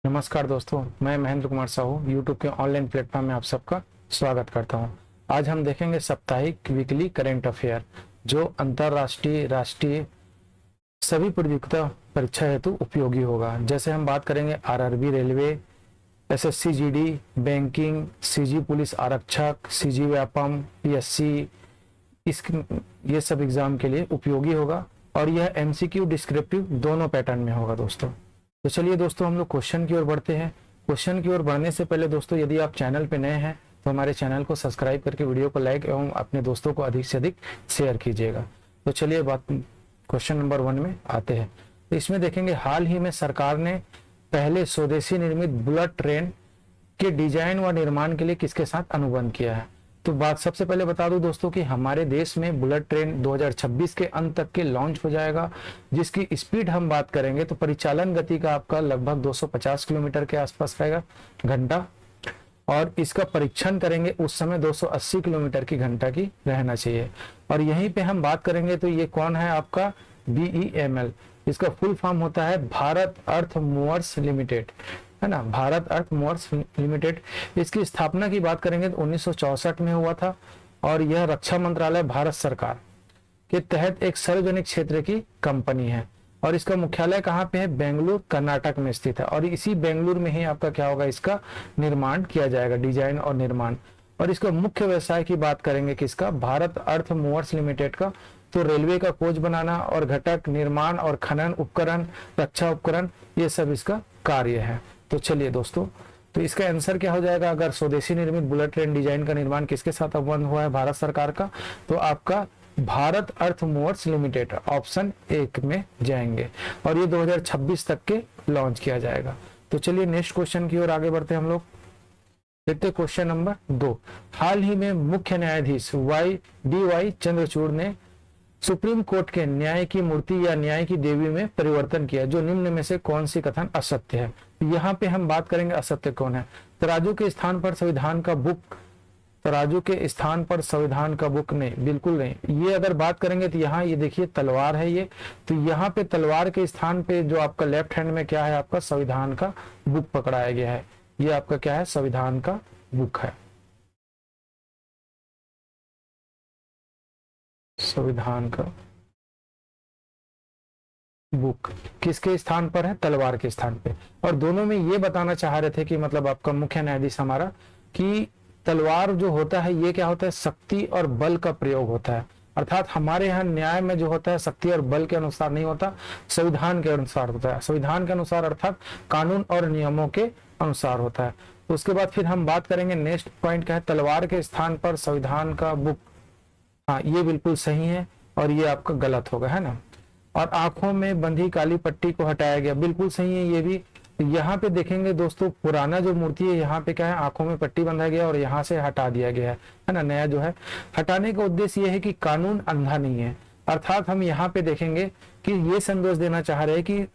नमस्कार दोस्तों, मैं महेंद्र कुमार साहू यूट्यूब के ऑनलाइन प्लेटफॉर्म में आप सबका स्वागत करता हूं। आज हम देखेंगे साप्ताहिक वीकली करंट अफेयर जो अंतर्राष्ट्रीय राष्ट्रीय सभी प्रतियोगिता परीक्षा हेतु उपयोगी होगा। जैसे हम बात करेंगे RRB railway, SSC GD, banking, CG police आरक्षक, सीजी व्यापम, पीएससी, ये सब एग्जाम के लिए उपयोगी होगा और यह एमसीक्यू डिस्क्रिप्टिव दोनों पैटर्न में होगा दोस्तों। तो चलिए दोस्तों हम लोग क्वेश्चन की ओर बढ़ते हैं। क्वेश्चन की ओर बढ़ने से पहले दोस्तों यदि आप चैनल पे नए हैं तो हमारे चैनल को सब्सक्राइब करके वीडियो को लाइक एवं अपने दोस्तों को अधिक से अधिक शेयर कीजिएगा। तो चलिए बात क्वेश्चन नंबर 1 में आते हैं। तो इसमें देखेंगे हाल ही में सरकार ने पहले स्वदेशी निर्मित बुलेट ट्रेन के डिजाइन व निर्माण के लिए किसके साथ अनुबंध किया है। तो बात सबसे पहले बता दूं दोस्तों कि हमारे देश में बुलेट ट्रेन 2026 के अंत तक के लॉन्च हो जाएगा, जिसकी स्पीड हम बात करेंगे तो परिचालन गति का आपका लगभग 250 किलोमीटर के आसपास रहेगा घंटा, और इसका परीक्षण करेंगे उस समय 280 किलोमीटर की घंटा की रहना चाहिए। और यहीं पे हम बात करेंगे तो ये कौन है आपका BEML, इसका फुल फॉर्म होता है भारत अर्थ मूवर्स लिमिटेड, है ना, भारत अर्थ मूवर्स लिमिटेड। इसकी स्थापना की बात करेंगे तो 1964 में हुआ था और यह रक्षा मंत्रालय भारत सरकार के तहत एक सार्वजनिक क्षेत्र की कंपनी है और इसका मुख्यालय कहाँ पे है, बेंगलुरु कर्नाटक में स्थित है। और इसी बेंगलुरु में ही आपका क्या होगा, इसका निर्माण किया जाएगा, डिजाइन और निर्माण। और इसका मुख्य व्यवसाय की बात करेंगे किसका, भारत अर्थ मूवर्स लिमिटेड का, तो रेलवे का कोच बनाना और घटक निर्माण और खनन उपकरण, रक्षा उपकरण, ये सब इसका कार्य है। तो चलिए दोस्तों, तो इसका आंसर क्या हो जाएगा, अगर स्वदेशी निर्मित बुलेट ट्रेन डिजाइन का निर्माण किसके साथ अनुबंध हुआ है, भारत सरकार का, तो आपका भारत अर्थ मूवर्स लिमिटेड ऑप्शन 1 में जाएंगे और ये 2026 तक के लॉन्च किया जाएगा। तो चलिए नेक्स्ट क्वेश्चन की ओर आगे बढ़ते हैं हम लोग। देखते क्वेश्चन नंबर 2। हाल ही में मुख्य न्यायाधीश DY चंद्रचूड़ ने सुप्रीम कोर्ट के न्याय की मूर्ति या न्याय की देवी में परिवर्तन किया, जो निम्न में से कौन सी कथन असत्य है। यहाँ पे हम बात करेंगे असत्य कौन है। तराजू के स्थान पर संविधान का बुक, तराजू के स्थान पर संविधान का बुक नहीं, बिल्कुल नहीं। ये अगर बात करेंगे तो यहाँ ये देखिए तलवार है ये, तो यहाँ पे तलवार के स्थान पे जो आपका लेफ्ट हैंड में क्या है, आपका संविधान का बुक पकड़ाया गया है। ये आपका क्या है, संविधान का बुक है, संविधान का बुक किसके स्थान पर है, तलवार के स्थान पे। और दोनों में ये बताना चाह रहे थे कि मतलब आपका मुख्य न्यायाधीश हमारा कि तलवार जो होता है ये क्या होता है, शक्ति और बल का प्रयोग होता है, अर्थात हमारे यहाँ न्याय में जो होता है शक्ति और बल के अनुसार नहीं होता, संविधान के अनुसार होता है। संविधान के अनुसार अर्थात कानून और नियमों के अनुसार होता है। तो उसके बाद फिर हम बात करेंगे नेक्स्ट पॉइंट क्या है, तलवार के स्थान पर संविधान का बुक, हाँ ये बिल्कुल सही है और ये आपका गलत होगा, है ना। और आंखों में बंधी काली पट्टी को हटाया गया, बिल्कुल सही है ये भी। यहाँ पे देखेंगे दोस्तों, पुराना जो मूर्ति है यहाँ पे क्या है, आंखों में पट्टी बंधा गया और यहाँ से हटा दिया गया है ना। नया जो है हटाने का उद्देश्य ये है कि कानून अंधा नहीं है, अर्थात हम यहाँ पे देखेंगे कि ये संदेश देना चाह रहे हैं कि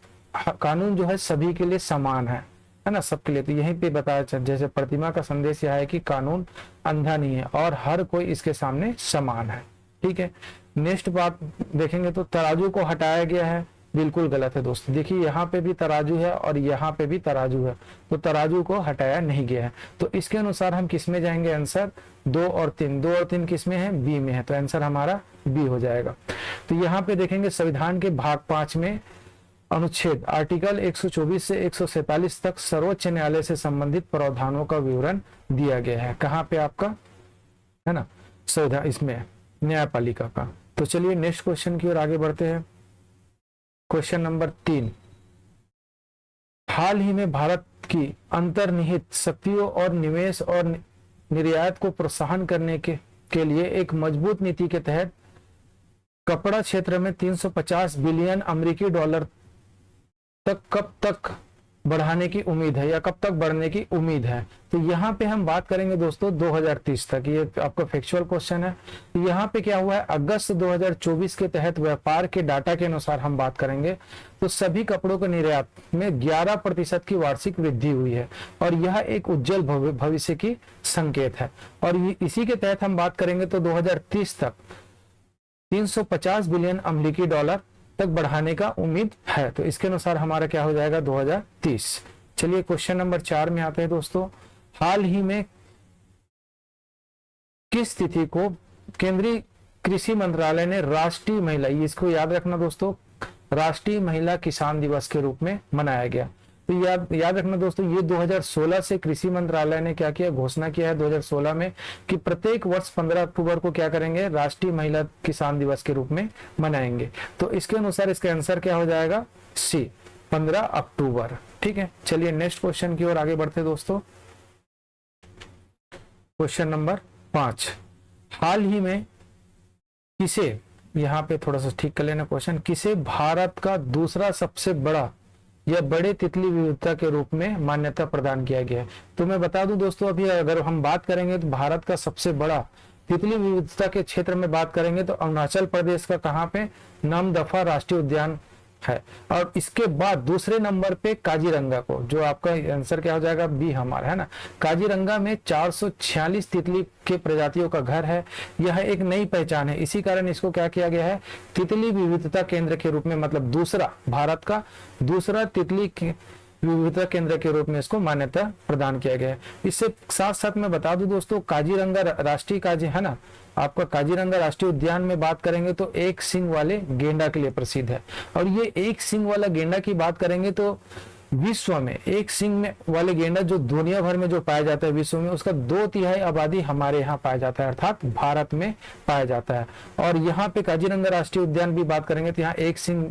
कानून जो है सभी के लिए समान है ना, सबके लिए। तो यहीं पे बताया, जैसे प्रतिमा का संदेश यह है कि कानून अंधा नहीं है और हर कोई इसके सामने समान है, ठीक है। नेक्स्ट बात देखेंगे तो तराजू को हटाया गया है, बिल्कुल गलत है दोस्तों। देखिए यहाँ पे भी तराजू है और यहाँ पे भी तराजू है, तो तराजू को हटाया नहीं गया है। तो इसके अनुसार हम किस में जाएंगे, आंसर 2 और 3, 2 और 3 किस में है, बी में है, तो आंसर हमारा बी हो जाएगा। तो यहाँ पे देखेंगे संविधान के भाग 5 में अनुच्छेद आर्टिकल 124 से 147 तक सर्वोच्च न्यायालय से संबंधित प्रावधानों का विवरण दिया गया है। कहाँ पे आपका है ना, संविधान, इसमें न्यायपालिका का। तो चलिए नेक्स्ट क्वेश्चन की ओर आगे बढ़ते हैं। Question number 3। हाल ही में भारत की अंतर्निहित शक्तियों और निवेश और निर्यात को प्रोत्साहन करने के लिए एक मजबूत नीति के तहत कपड़ा क्षेत्र में 350 बिलियन अमेरिकी डॉलर तक कब तक बढ़ाने की उम्मीद है या कब तक बढ़ने की उम्मीद है। तो यहाँ पे हम बात करेंगे दोस्तों 2030 तक, ये आपका फैक्चुअल क्वेश्चन है। यहाँ पे क्या हुआ है, अगस्त 2024 के तहत व्यापार के डाटा के अनुसार हम बात करेंगे तो सभी कपड़ों के निर्यात में 11% की वार्षिक वृद्धि हुई है और यह एक उज्जवल भविष्य की संकेत है। और इसी के तहत हम बात करेंगे तो 2030 तक 350 बिलियन अमेरिकी डॉलर तक बढ़ाने का उम्मीद है। तो इसके अनुसार हमारा क्या हो जाएगा, 2030। चलिए क्वेश्चन नंबर 4 में आते हैं दोस्तों। हाल ही में किस तिथि को केंद्रीय कृषि मंत्रालय ने राष्ट्रीय महिला, इसको याद रखना दोस्तों, राष्ट्रीय महिला किसान दिवस के रूप में मनाया गया। तो याद रखना दोस्तों, ये 2016 से कृषि मंत्रालय ने क्या किया, घोषणा किया है 2016 में कि प्रत्येक वर्ष 15 अक्टूबर को क्या करेंगे, राष्ट्रीय महिला किसान दिवस के रूप में मनाएंगे। तो इसके अनुसार इसका आंसर क्या हो जाएगा, सी 15 अक्टूबर। ठीक है, चलिए नेक्स्ट क्वेश्चन की ओर आगे बढ़ते दोस्तों। क्वेश्चन नंबर 5, हाल ही में किसे, यहाँ पे थोड़ा सा ठीक कर लेना क्वेश्चन, किसे भारत का दूसरा सबसे बड़ा या बड़े तितली विविधता के रूप में मान्यता प्रदान किया गया है। तो मैं बता दूं दोस्तों, अभी अगर हम बात करेंगे तो भारत का सबसे बड़ा तितली विविधता के क्षेत्र में बात करेंगे तो अरुणाचल प्रदेश का कहाँ पे, नामदफा राष्ट्रीय उद्यान है। और इसके बाद दूसरे नंबर पे काजीरंगा को, जो आपका आंसर क्या हो जाएगा, बी हमारा, है ना। काजीरंगा में 446 तितली के प्रजातियों का घर है। यह एक नई पहचान है, इसी कारण इसको क्या किया गया है, तितली विविधता केंद्र के रूप में, मतलब दूसरा, भारत का दूसरा तितली विविधता केंद्र के रूप में इसको मान्यता प्रदान किया गया है। इससे साथ साथ मैं बता दूं दोस्तों, काजीरंगा राष्ट्रीय काजी, है ना, आपका काजीरंगा राष्ट्रीय उद्यान में बात करेंगे तो एक सींग वाले गेंडा के लिए प्रसिद्ध है। और ये एक सींग वाला गेंडा की बात करेंगे तो विश्व में एक सींग में वाले गेंडा जो दुनिया भर में जो पाया जाता है विश्व में, उसका 2/3 आबादी हमारे यहाँ पाया जाता है, अर्थात भारत में पाया जाता है। और यहाँ पे काजीरंगा राष्ट्रीय उद्यान भी बात करेंगे तो यहाँ एक सींग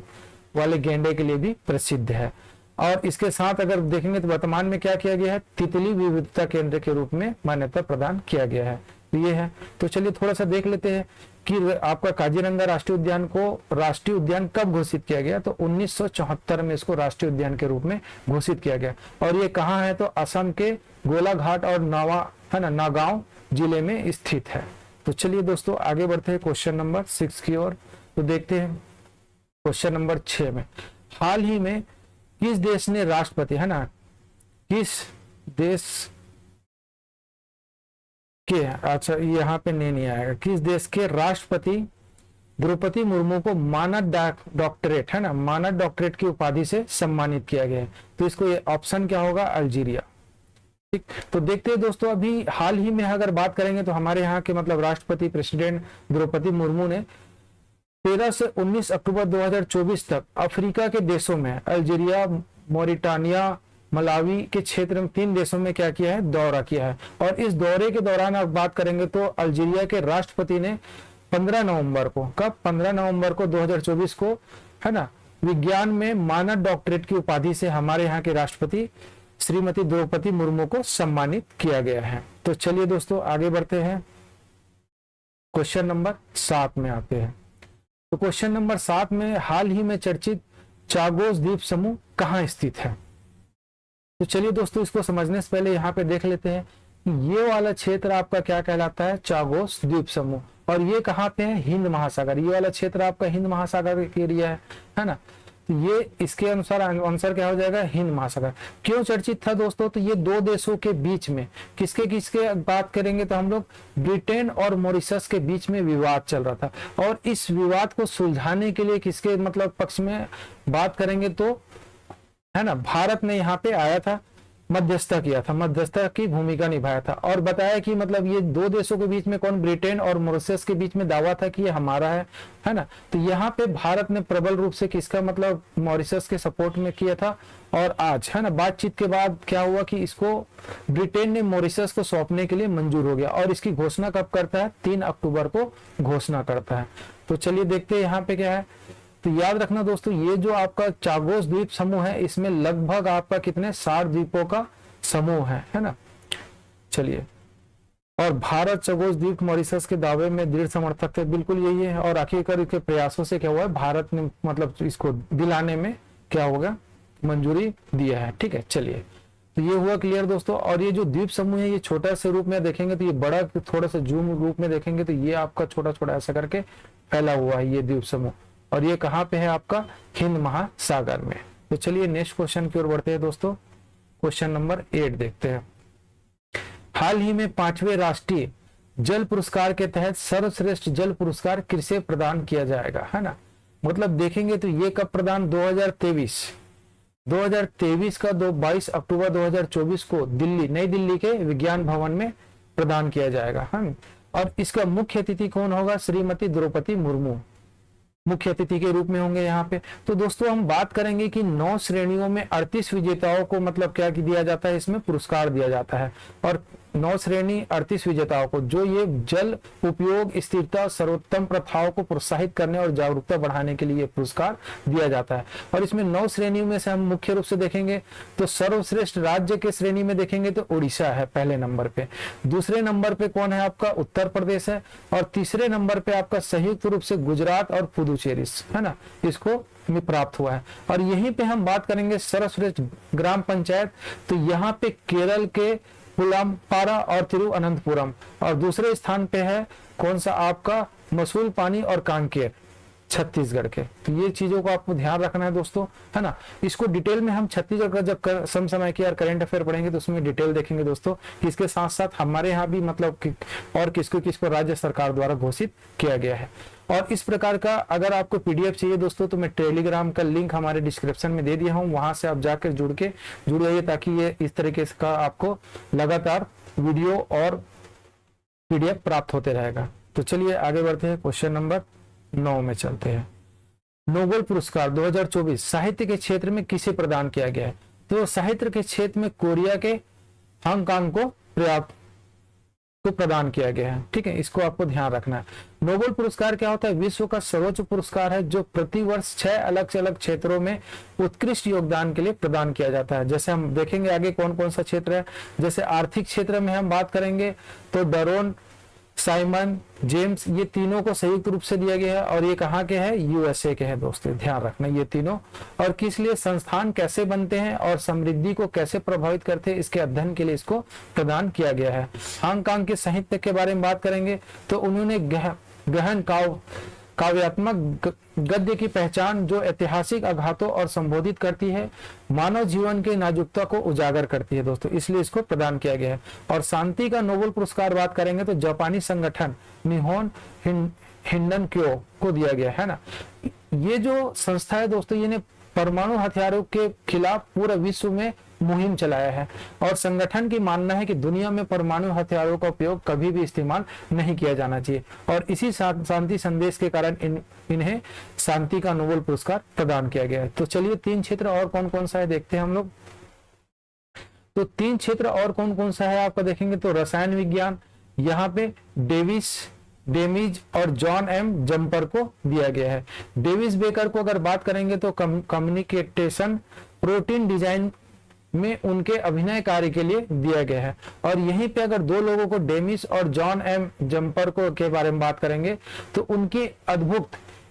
वाले गेंडे के लिए भी प्रसिद्ध है। और इसके साथ अगर देखेंगे तो वर्तमान में क्या किया गया है, तितली विविधता केंद्र के रूप में मान्यता प्रदान किया गया है। तो ये है, तो चलिए थोड़ा सा देख लेते हैं कि आपका काजीरंगा राष्ट्रीय उद्यान को राष्ट्रीय उद्यान कब घोषित किया गया। तो 1974 में इसको राष्ट्रीय उद्यान के रूप में घोषित किया गया। और ये कहाँ है, तो असम के गोलाघाट और नागांव जिले में स्थित है। तो चलिए दोस्तों आगे बढ़ते हैं क्वेश्चन नंबर 6 की ओर। तो देखते हैं क्वेश्चन नंबर 6 में, हाल ही में किस देश ने राष्ट्रपति, है ना, किस देश के, अच्छा यहाँ पे नहीं आएगा, किस देश के राष्ट्रपति द्रौपदी मुर्मू को मानद डॉक्टरेट, है ना, मानद डॉक्टरेट की उपाधि से सम्मानित किया गया है। तो इसको ये ऑप्शन क्या होगा, अल्जीरिया। ठीक, तो देखते हैं दोस्तों, अभी हाल ही में अगर बात करेंगे तो हमारे यहाँ के मतलब राष्ट्रपति प्रेसिडेंट द्रौपदी मुर्मू ने 13 से 19 अक्टूबर 2024 तक अफ्रीका के देशों में अल्जीरिया, मोरिटानिया, मलावी के क्षेत्र में 3 देशों में क्या किया है, दौरा किया है। और इस दौरे के दौरान आप बात करेंगे तो अल्जीरिया के राष्ट्रपति ने 15 नवंबर को, कब, 15 नवंबर को 2024 को, है ना, विज्ञान में मानद डॉक्टरेट की उपाधि से हमारे यहाँ के राष्ट्रपति श्रीमती द्रौपदी मुर्मू को सम्मानित किया गया है। तो चलिए दोस्तों आगे बढ़ते हैं, क्वेश्चन नंबर 7 में आते हैं। तो क्वेश्चन नंबर 7 में, हाल ही में चर्चित चागोस द्वीप समूह कहाँ स्थित है। तो चलिए दोस्तों इसको समझने से पहले यहाँ पे देख लेते हैं कि ये वाला क्षेत्र आपका क्या कहलाता है, चागोस द्वीप समूह। और ये कहाँ पे है, हिंद महासागर, ये वाला क्षेत्र आपका हिंद महासागर के एरिया है ना। तो ये इसके अनुसार आंसर क्या हो जाएगा, हिंद महासागर। क्यों चर्चित था दोस्तों, तो ये 2 देशों के बीच में किसके किसके बात करेंगे तो हम लोग ब्रिटेन और मॉरिशस के बीच में विवाद चल रहा था। और इस विवाद को सुलझाने के लिए किसके मतलब पक्ष में बात करेंगे तो, है ना, भारत ने यहाँ पे आया था, मध्यस्थता किया था, मध्यस्थता की भूमिका निभाया था। और बताया कि मतलब ये 2 देशों के बीच में कौन, ब्रिटेन और मॉरिशस के बीच में दावा था कि ये हमारा है ना। तो यहाँ पे भारत ने प्रबल रूप से किसका मतलब मॉरिशस के सपोर्ट में किया था। और आज, है ना, बातचीत के बाद क्या हुआ कि इसको ब्रिटेन ने मॉरिशस को सौंपने के लिए मंजूर हो गया। और इसकी घोषणा कब करता है, 3 अक्टूबर को घोषणा करता है। तो चलिए देखते हैं यहाँ पे क्या है। तो याद रखना दोस्तों, ये जो आपका चागोस द्वीप समूह है, इसमें लगभग आपका कितने 60 द्वीपों का समूह है ना। चलिए, और भारत चागोस द्वीप मॉरिशस के दावे में दृढ़ समर्थक थे, बिल्कुल यही है। और आखिरकार इसके प्रयासों से क्या हुआ है, भारत ने मतलब इसको दिलाने में क्या होगा, मंजूरी दिया है। ठीक है, चलिए, तो ये हुआ क्लियर दोस्तों। और ये जो द्वीप समूह है, ये छोटा से रूप में देखेंगे तो ये बड़ा, थोड़ा सा जूम रूप में देखेंगे तो ये आपका छोटा छोटा ऐसा करके फैला हुआ है ये द्वीप समूह। और ये कहाँ पे है आपका, हिंद महासागर में। तो चलिए नेक्स्ट क्वेश्चन की ओर बढ़ते हैं दोस्तों। क्वेश्चन नंबर 8 देखते हैं। हाल ही में 5वें राष्ट्रीय जल पुरस्कार के तहत सर्वश्रेष्ठ जल पुरस्कार किसे प्रदान किया जाएगा, है ना। मतलब देखेंगे तो ये कब प्रदान, 2023 2023 का 22 अक्टूबर 2024 को नई दिल्ली के विज्ञान भवन में प्रदान किया जाएगा। हाँ, और इसका मुख्य अतिथि कौन होगा? श्रीमती द्रौपदी मुर्मू मुख्य अतिथि के रूप में होंगे यहाँ पे। तो दोस्तों हम बात करेंगे कि 9 श्रेणियों में 38 विजेताओं को मतलब क्या दिया जाता है, इसमें पुरस्कार दिया जाता है। और 9 श्रेणी 38 विजेताओं को जो ये जल उपयोग, स्थिरता, सर्वोत्तम प्रथाओं को प्रोत्साहित करने और जागरूकता बढ़ाने के लिए पुरस्कार दिया जाता है। और इसमें 9 श्रेणियों में से हम मुख्य रूप से देखेंगे तो सर्वश्रेष्ठ राज्य के श्रेणी में देखेंगे तो उड़ीसा है पहले नंबर पे, दूसरे नंबर पे कौन है आपका? उत्तर प्रदेश है, और तीसरे नंबर पे आपका संयुक्त रूप से गुजरात और पुदुचेरी है ना, इसको में प्राप्त हुआ है। और यहीं पे हम बात करेंगे सर्वश्रेष्ठ ग्राम पंचायत, तो यहाँ पे केरल के पुलामपारा और तिरुवनंतपुरम, और दूसरे स्थान पे है कौन सा आपका? मसूल पानी और कांकेर छत्तीसगढ़ के। तो ये चीजों को आपको ध्यान रखना है दोस्तों, है ना। इसको डिटेल में हम छत्तीसगढ़ का जब समय की करंट अफेयर पढ़ेंगे तो उसमें डिटेल देखेंगे दोस्तों। इसके साथ साथ हमारे यहाँ भी मतलब और किसको किसको राज्य सरकार द्वारा घोषित किया गया है। और इस प्रकार का अगर आपको पीडीएफ चाहिए दोस्तों तो मैं टेलीग्राम का लिंक हमारे डिस्क्रिप्शन में दे दिया हूँ, वहां से आप जाकर जुड़ जाइए ताकि ये इस तरीके का आपको लगातार वीडियो और पीडीएफ प्राप्त होते रहेगा। तो चलिए आगे बढ़ते हैं, क्वेश्चन नंबर 9 में चलते हैं। नोबेल पुरस्कार 2024 साहित्य के क्षेत्र में किसे प्रदान किया गया है? तो साहित्य के क्षेत्र में कोरिया के हांगकांग को प्रदान किया गया है। ठीक है, इसको आपको ध्यान रखना है। नोबेल पुरस्कार क्या होता है? विश्व का सर्वोच्च पुरस्कार है जो प्रतिवर्ष 6 अलग अलग क्षेत्रों में उत्कृष्ट योगदान के लिए प्रदान किया जाता है। जैसे हम देखेंगे आगे कौन कौन सा क्षेत्र है। जैसे आर्थिक क्षेत्र में हम बात करेंगे तो डरोन, साइमन, जेम्स, ये तीनों को संयुक्त रूप से दिया गया है। और ये कहाँ के हैं? यूएसए के हैं दोस्तों, ध्यान रखना ये तीनों। और किस लिए? संस्थान कैसे बनते हैं और समृद्धि को कैसे प्रभावित करते हैं, इसके अध्ययन के लिए इसको प्रदान किया गया है। हांगकांग के साहित्य के बारे में बात करेंगे तो उन्होंने गहन काव्यात्मक गद्य की पहचान जो ऐतिहासिक आघातों और संबोधित करती है, मानव जीवन की नाजुकता को उजागर करती है दोस्तों, इसलिए इसको प्रदान किया गया है। और शांति का नोबेल पुरस्कार बात करेंगे तो जापानी संगठन निहोन हिंडन-क्यो को दिया गया है ना। ये जो संस्था है दोस्तों, ये परमाणु हथियारों के खिलाफ पूरे विश्व में मुहिम चलाया है। और संगठन की मानना है कि दुनिया में परमाणु हथियारों का उपयोग कभी भी इस्तेमाल नहीं किया जाना चाहिए। और इसी शांति संदेश के कारण इन्हें शांति का नोबेल पुरस्कार प्रदान किया गया है। तो चलिए 3 क्षेत्र और कौन कौन सा है देखते हैं हम लोग। तो 3 क्षेत्र और कौन कौन सा है आपका देखेंगे तो रसायन विज्ञान, यहाँ पे डेमिज और जॉन एम जम्पर को दिया गया है। डेविस बेकर को अगर बात करेंगे तो कम्युनिकेशन प्रोटीन डिजाइन में उनके अभिनय कार्य के लिए दिया गया है। और यहीं पे अगर 2 लोगों को डेमिस और जॉन एम जम्पर को के बारे में बात करेंगे तो उनकी अद्भुत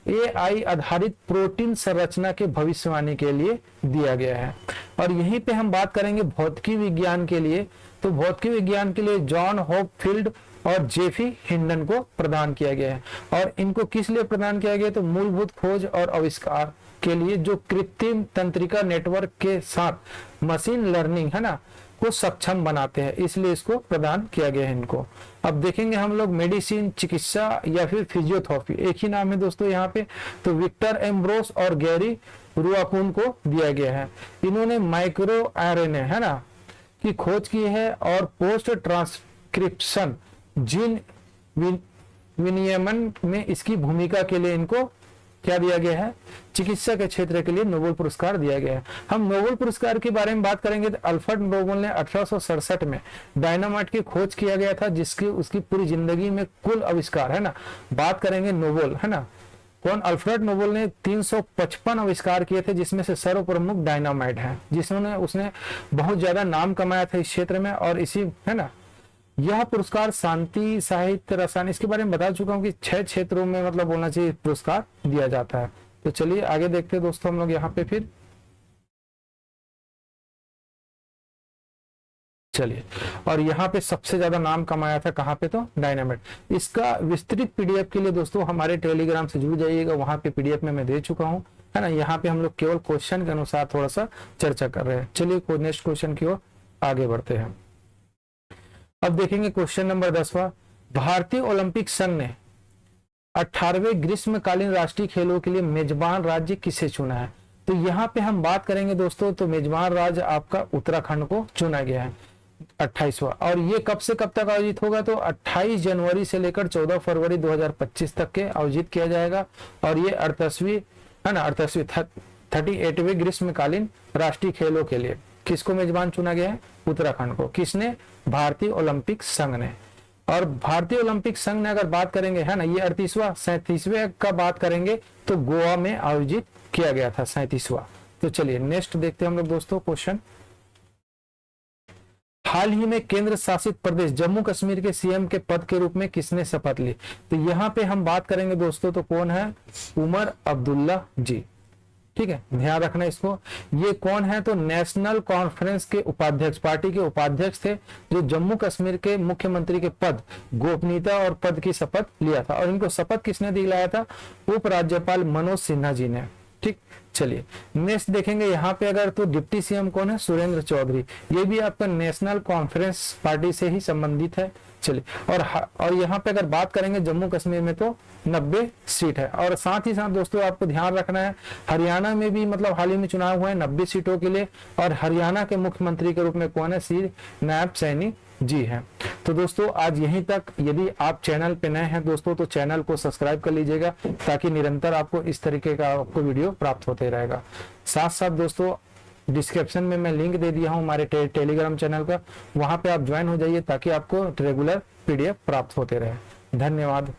AI आधारित प्रोटीन संरचना के भविष्यवाणी के लिए दिया गया है। और यहीं पे हम बात करेंगे भौतिकी विज्ञान के लिए, तो भौतिकी विज्ञान के लिए जॉन होपफील्ड और जेफी हिंडन को प्रदान किया गया है। और इनको किस लिए प्रदान किया गया? तो मूलभूत खोज और आविष्कार के लिए जो कृत्रिम तंत्रिका नेटवर्क के साथ मशीन लर्निंग है ना को सक्षम बनाते हैं, इसलिए इसको प्रदान किया गया है इनको। अब देखेंगे हम लोग मेडिसिन, चिकित्सा या फिर फिजियोथेरेपी, एक ही नाम है दोस्तों यहाँ पे। तो विक्टर एम्ब्रोस और गैरी रुआकुन को दिया गया है। इन्होंने माइक्रो RNA है ना की खोज की है और पोस्ट ट्रांसक्रिप्शन जीन विनियमन में इसकी भूमिका के लिए इनको क्या दिया गया है? चिकित्सा के क्षेत्र के लिए नोबेल पुरस्कार दिया गया है। हम नोबेल पुरस्कार के बारे में बात करेंगे तो अल्फ्रेड नोबेल ने 1867 में डायनामाइट की खोज किया गया था, जिसकी उसकी पूरी जिंदगी में कुल आविष्कार है ना, बात करेंगे नोबेल है ना। कौन? अल्फ्रेड नोबेल ने 355 आविष्कार किए थे, जिसमें से सर्वप्रमुख डायनामाइट है, जिसने उसने बहुत ज्यादा नाम कमाया था इस क्षेत्र में। और इसी है ना यह पुरस्कार शांति, साहित्य, रसायन, इसके बारे में बता चुका हूं कि 6 क्षेत्रों में मतलब बोलना चाहिए पुरस्कार दिया जाता है। तो चलिए आगे देखते हैं दोस्तों हम लोग यहाँ पे फिर चलिए। और यहाँ पे सबसे ज्यादा नाम कमाया था कहाँ पे? तो डायनामाइट। इसका विस्तृत पीडीएफ के लिए दोस्तों हमारे टेलीग्राम से जुड़ जाइएगा, वहां पे पीडीएफ में मैं दे चुका हूँ है ना। यहाँ पे हम लोग केवल क्वेश्चन के अनुसार थोड़ा सा चर्चा कर रहे हैं। चलिए नेक्स्ट क्वेश्चन की ओर आगे बढ़ते हैं। अब देखेंगे क्वेश्चन नंबर 10वां। भारतीय ओलंपिक संघ ने 18वें ग्रीष्मकालीन राष्ट्रीय खेलों के लिए मेजबान राज्य किसे चुना है? तो यहाँ पे हम बात करेंगे दोस्तों, तो मेजबान राज्य आपका उत्तराखंड को चुना गया है 28वां। और ये कब से कब तक आयोजित होगा, तो 28 जनवरी से लेकर 14 फरवरी 2025 तक के आयोजित किया जाएगा। और ये 38वीं है ना, 38वीं ग्रीष्मकालीन राष्ट्रीय खेलों के लिए किसको मेजबान चुना गया है, उत्तराखंड को। किसने, भारतीय ओलंपिक संघ ने। और भारतीय ओलंपिक संघ ने अगर बात करेंगे है ना, ये 38वां 37वें का बात करेंगे तो गोवा में आयोजित किया गया था 37वां। तो चलिए नेक्स्ट देखते हैं हम लोग दोस्तों क्वेश्चन। हाल ही में केंद्र शासित प्रदेश जम्मू कश्मीर के सीएम के पद के रूप में किसने शपथ ली, तो यहाँ पे हम बात करेंगे दोस्तों, तो कौन है, उमर अब्दुल्ला जी। ठीक है, ध्यान रखना इसको। ये कौन है, तो नेशनल कॉन्फ्रेंस के उपाध्यक्ष, पार्टी के उपाध्यक्ष थे, जो जम्मू कश्मीर के मुख्यमंत्री के पद, गोपनीयता और पद की शपथ लिया था। और इनको शपथ किसने दिलाया था, उपराज्यपाल मनोज सिन्हा जी ने। ठीक, चलिए नेक्स्ट देखेंगे यहाँ पे। अगर तो डिप्टी सीएम कौन है, सुरेंद्र चौधरी। ये भी आपका नेशनल कॉन्फ्रेंस पार्टी से ही संबंधित है। चलिए, और यहाँ पे अगर बात करेंगे जम्मू कश्मीर में तो 90 सीट है। और साथ ही साथ दोस्तों आपको ध्यान रखना है, हरियाणा में भी मतलब हाल ही में चुनाव हुआ है 90 सीटों के लिए। और हरियाणा के मुख्यमंत्री के रूप में कौन है, श्री नायब सैनी जी हैं। तो दोस्तों आज यहीं तक। यदि आप चैनल पे नए हैं दोस्तों, तो चैनल को सब्सक्राइब कर लीजिएगा, ताकि निरंतर आपको इस तरीके का आपको वीडियो प्राप्त होते रहेगा। साथ साथ दोस्तों डिस्क्रिप्शन में मैं लिंक दे दिया हूं हमारे टेलीग्राम चैनल का, वहां पे आप ज्वाइन हो जाइए, ताकि आपको रेगुलर PDF प्राप्त होते रहे। धन्यवाद।